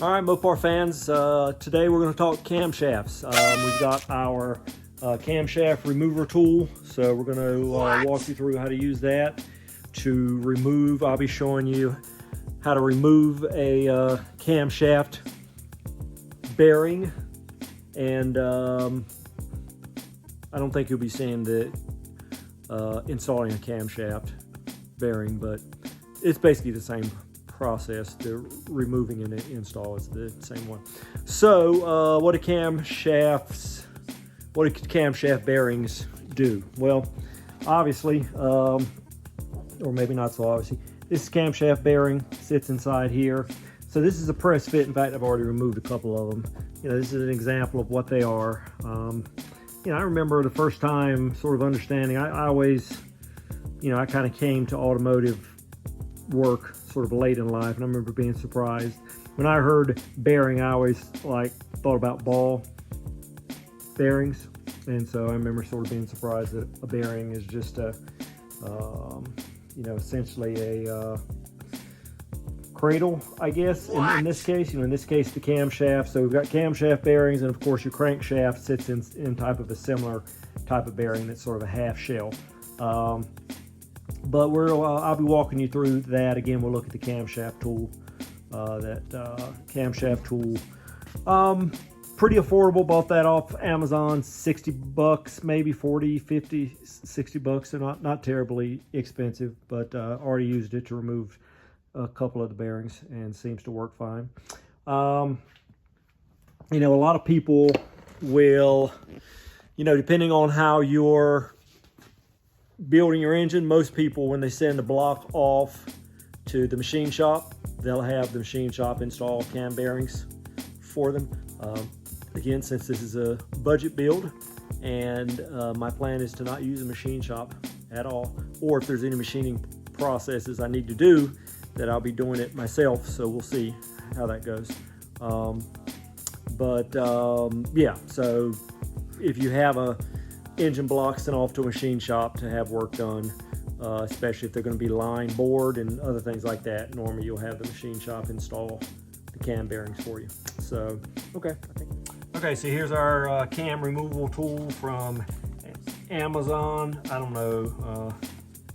All right, Mopar fans, today we're going to talk camshafts. We've got our camshaft remover tool, so we're going to walk you through how to use that to remove. I'll be showing you how to remove a camshaft bearing, and I don't think you'll be seeing the installing a camshaft bearing, but it's basically the same process. The removing and the install is the same one. So what do camshaft bearings do? Well, obviously, or maybe not so obviously, this camshaft bearing sits inside here. So this is a press fit. In fact, I've already removed a couple of them. You know, this is an example of what they are. You know, I remember the first time sort of understanding, I always, you know, I kind of came to automotive work sort of late in life, and I remember being surprised when I heard bearing. I always thought about ball bearings, and so I remember sort of being surprised that a bearing is just a you know, essentially a cradle, I guess, in this case. You know, in this case the camshaft. So we've got camshaft bearings, and of course your crankshaft sits in type of a similar type of bearing that's sort of a half shell. But I'll be walking you through that. Again, we'll look at the camshaft tool. Camshaft tool, pretty affordable. Bought that off Amazon, 60 bucks, maybe 40, 50, 60 bucks. They're not terribly expensive, but already used it to remove a couple of the bearings and seems to work fine. You know, a lot of people will, you know, depending on how you're building your engine, most people, when they send the block off to the machine shop, they'll have the machine shop install cam bearings for them. Again, since this is a budget build, and my plan is to not use a machine shop at all, or if there's any machining processes I need to do, that I'll be doing it myself. So we'll see how that goes. Yeah, so if you have a engine block sent off to a machine shop to have work done, especially if they're going to be line bored and other things like that, normally you'll have the machine shop install the cam bearings for you. So okay, so here's our cam removal tool from Amazon. I don't know,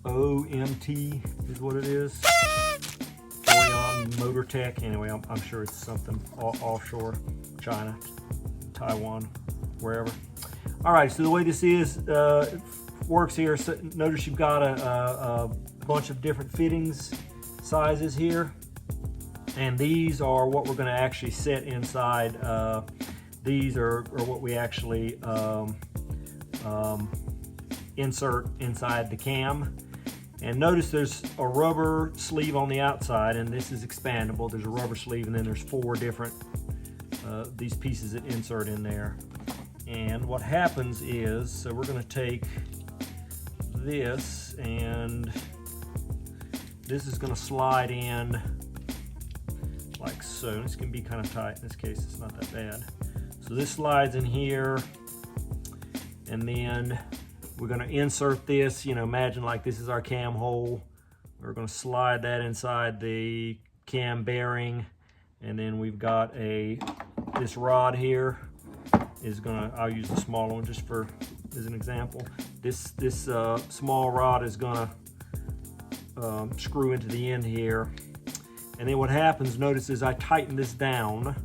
OMT is what it is. Motor Tech. Anyway, I'm sure it's something offshore, China, Taiwan, wherever. All right, so the way this works here, so notice you've got a bunch of different fittings sizes here, and these are what we're going to actually set inside. These are what we actually insert inside the cam. And notice there's a rubber sleeve on the outside, and this is expandable. There's a rubber sleeve, and then there's 4 different these pieces that insert in there. And what happens is, so we're going to take this, and this is going to slide in like so. This can be kind of tight. In this case, it's not that bad. So this slides in here, and then we're going to insert this. You know, imagine like this is our cam hole. We're going to slide that inside the cam bearing, and then we've got this rod here is gonna, I'll use the smaller one just as an example. This small rod is gonna screw into the end here, and then what happens, notice, is I tighten this down,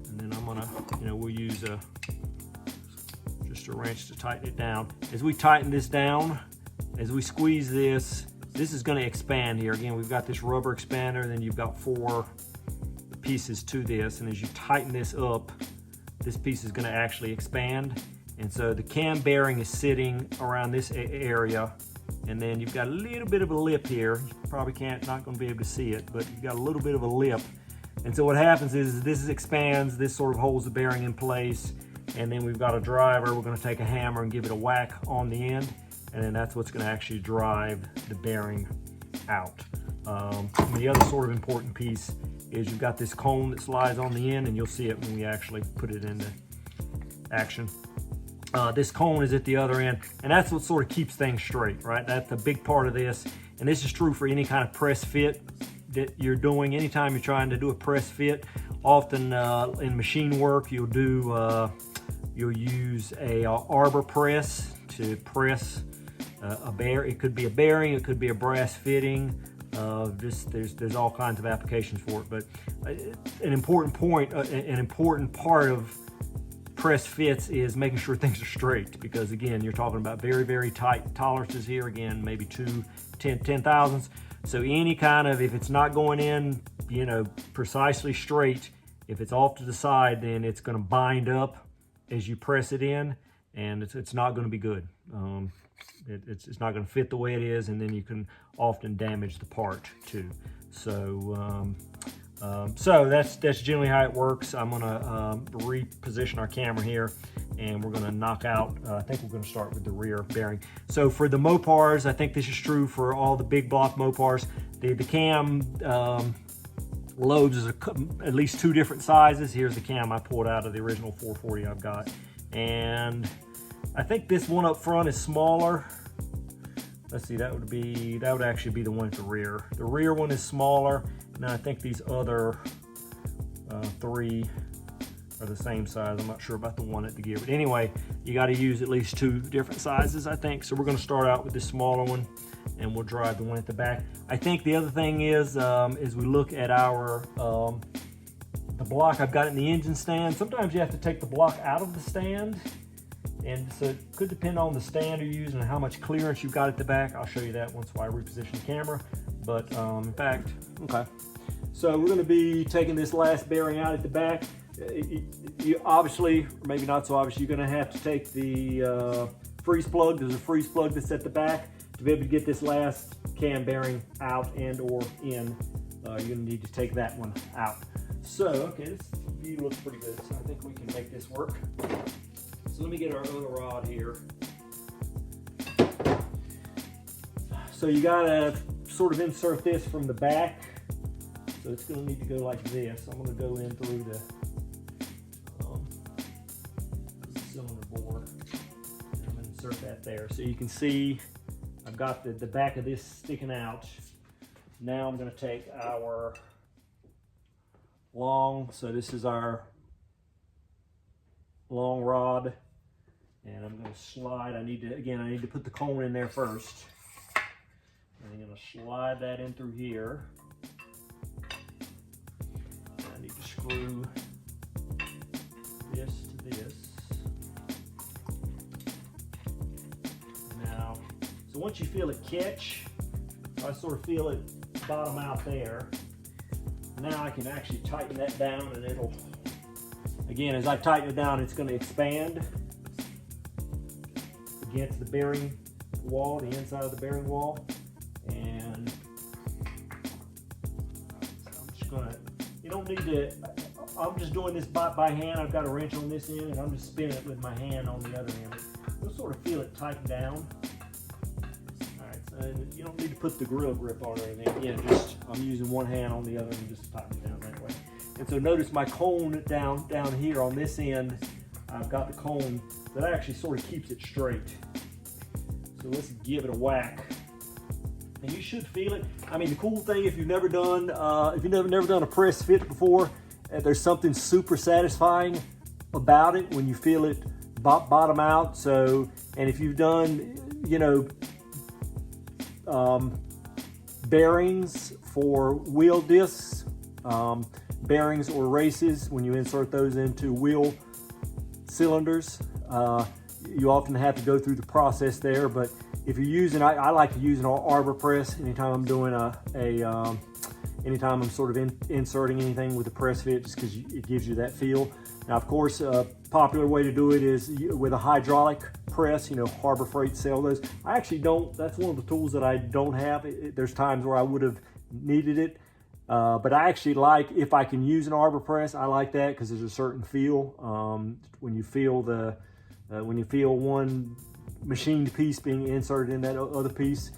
and then I'm gonna, you know, we'll use just a wrench to tighten it down. As we tighten this down, as we squeeze this is gonna expand here. Again, we've got this rubber expander, and then you've got 4 pieces to this, and as you tighten this up, this piece is going to actually expand. And so the cam bearing is sitting around this area, and then you've got a little bit of a lip here. You probably not going to be able to see it, but you've got a little bit of a lip. And so what happens is this expands, this sort of holds the bearing in place, and then we've got a driver. We're going to take a hammer and give it a whack on the end, and then that's what's going to actually drive the bearing out. The other sort of important piece is you've got this cone that slides on the end, and you'll see it when we actually put it into action. This cone is at the other end, and that's what sort of keeps things straight, right? That's the big part of this, and this is true for any kind of press fit that you're doing, anytime you're trying to do a press fit, often in machine work, you'll use a arbor press to press a bearing. It could be a bearing, it could be a brass fitting. There's all kinds of applications for it, but an important part of press fits is making sure things are straight, because again, you're talking about very, very tight tolerances here. Again, maybe 10 thousandths. So any kind of, if it's not going in, you know, precisely straight, if it's off to the side, then it's going to bind up as you press it in, and it's not going to be good. It's not going to fit the way it is, and then you can often damage the part too. So so that's generally how it works. I'm going to reposition our camera here, and we're going to knock out, I think we're going to start with the rear bearing. So for the Mopars, I think this is true for all the big block Mopars. The cam loads is at least 2 different sizes. Here's the cam I pulled out of the original 440 I've got. And I think this one up front is smaller. Let's see, that would actually be the one at the rear. The rear one is smaller, and I think these other 3 are the same size. I'm not sure about the one at the gear, but anyway, you got to use at least 2 different sizes, I think. So we're going to start out with this smaller one, and we'll drive the one at the back. I think the other thing is, as we look at our the block I've got in the engine stand, sometimes you have to take the block out of the stand. And so it could depend on the stand you're using and how much clearance you've got at the back. I'll show you that once I reposition the camera. But in fact, okay. So we're going to be taking this last bearing out at the back. You obviously, or maybe not so obvious, you're going to have to take the freeze plug. There's a freeze plug that's at the back. To be able to get this last cam bearing out and or in, you're going to need to take that one out. So, okay, this view looks pretty good, so I think we can make this work. So let me get our other rod here. So you gotta sort of insert this from the back. So it's gonna need to go like this. I'm gonna go in through the cylinder bore. And I'm gonna insert that there. So you can see I've got the back of this sticking out. Now I'm gonna take our long, so this is our long rod, and I'm going to slide. I need to put the cone in there first. And I'm going to slide that in through here. And I need to screw this to this. Now, so once you feel it catch, I sort of feel it bottom out there. Now I can actually tighten that down, and it'll, again, as I tighten it down, it's going to expand against the bearing wall, the inside of the bearing wall. And so I'm just going to, you don't need to, I'm just doing this by hand. I've got a wrench on this end, and I'm just spinning it with my hand on the other end. You'll sort of feel it tighten down. All right, so you don't need to put the grill grip on or anything. Again, just, I'm using one hand on the other and just tighten it down that way. And so notice my cone down here on this end, I've got the cone that actually sort of keeps it straight. So let's give it a whack. And you should feel it. I mean, the cool thing, if you've never done a press fit before, there's something super satisfying about it when you feel it bottom out. So, and if you've done, you know, bearings for wheel discs, bearings or races, when you insert those into wheel cylinders, you often have to go through the process there. But if you're using, I like to use an arbor press anytime I'm doing anytime I'm sort of inserting anything with a press fit, just because it gives you that feel. Now, of course, a popular way to do it is with a hydraulic press. You know, Harbor Freight sell those. I actually don't. That's one of the tools that I don't have. There's times where I would have needed it. But I actually like, if I can use an arbor press, I like that because there's a certain feel. When you feel one machined piece being inserted in that other piece,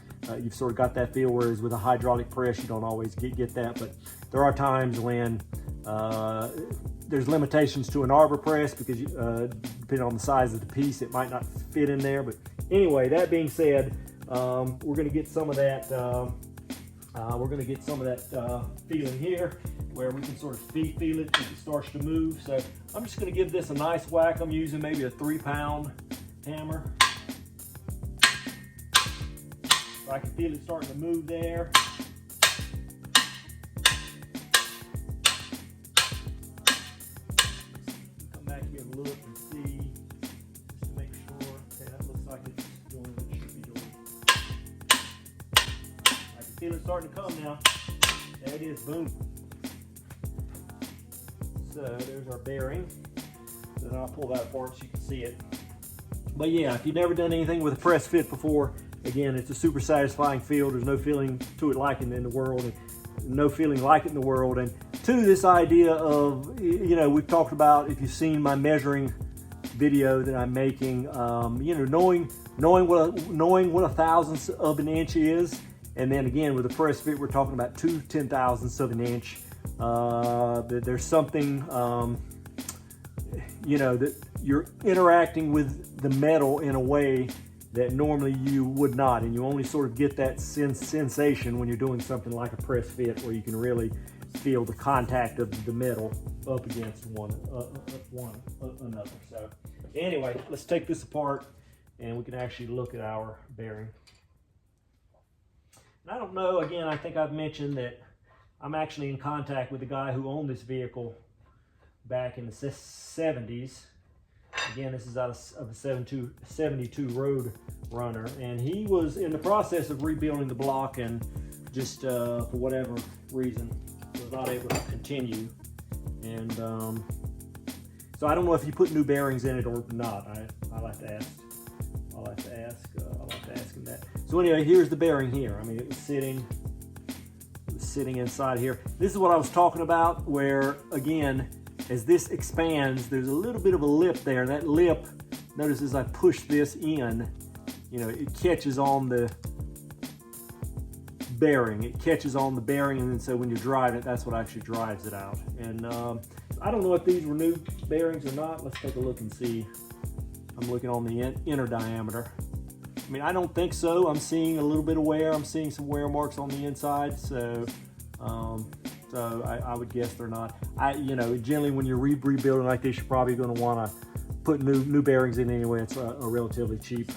you've sort of got that feel, whereas with a hydraulic press, you don't always get that. But there are times when there's limitations to an arbor press because depending on the size of the piece, it might not fit in there. But anyway, that being said, we're going to get some of that We're going to get some of that feeling here where we can sort of feel it as it starts to move. So I'm just going to give this a nice whack. I'm using maybe a 3-pound hammer. So I can feel it starting to move there. Come back here and look and see, just to make sure. Okay, that looks like it's doing what it should be doing. I can feel it starting to come now. There it is, boom. So there's our bearing. Then I'll pull that apart so you can see it. But yeah, if you've never done anything with a press fit before, again, it's a super satisfying feel. There's no feeling to it like it in the world, and no feeling like it in the world. And to this idea of, you know, we've talked about, if you've seen my measuring video that I'm making, you know, knowing what a thousandth of an inch is, and then again with the press fit, we're talking about 2 10,000ths of an inch. There's something, you know, that you're interacting with the metal in a way that normally you would not, and you only sort of get that sensation when you're doing something like a press fit, where you can really feel the contact of the metal up against one another. So anyway, let's take this apart and we can actually look at our bearing. And I don't know, again, I think I've mentioned that I'm actually in contact with the guy who owned this vehicle back in the 70s. Again, this is out of the 72 Road Runner, and he was in the process of rebuilding the block, and just for whatever reason was not able to continue. And so I don't know if you put new bearings in it or not. I like to ask. I like to ask him that. So anyway, here's the bearing here. I mean, it was sitting inside here. This is what I was talking about, where again, as this expands, there's a little bit of a lip there. That lip, notice as I push this in, you know, it catches on the bearing. It catches on the bearing, and then so when you drive it, that's what actually drives it out. And I don't know if these were new bearings or not. Let's take a look and see. I'm looking on the inner diameter. I mean, I don't think so. I'm seeing a little bit of wear. I'm seeing some wear marks on the inside, so I would guess they're not. You know, generally when you're rebuilding like this, you're probably going to want to put new bearings in anyway. It's a relatively cheap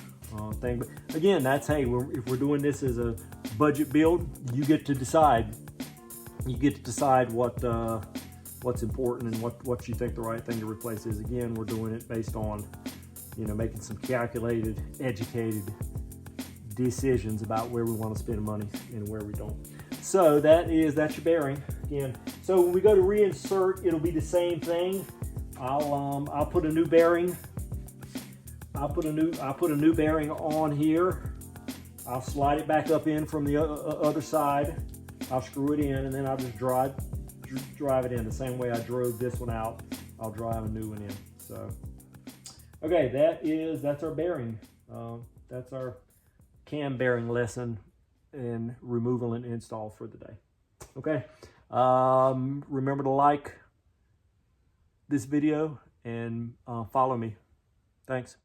thing. But again, that's, hey, if we're doing this as a budget build, you get to decide. You get to decide what's important and what you think the right thing to replace is. Again, we're doing it based on, you know, making some calculated, educated decisions about where we want to spend money and where we don't. So that's your bearing again. So when we go to reinsert, it'll be the same thing. I'll put a new bearing. I'll put a new bearing on here. I'll slide it back up in from the other side. I'll screw it in, and then I'll just drive it in the same way I drove this one out. I'll drive a new one in. So okay, that's our bearing. That's our cam bearing lesson and removal and install for the day. Okay, remember to like this video and follow me. Thanks.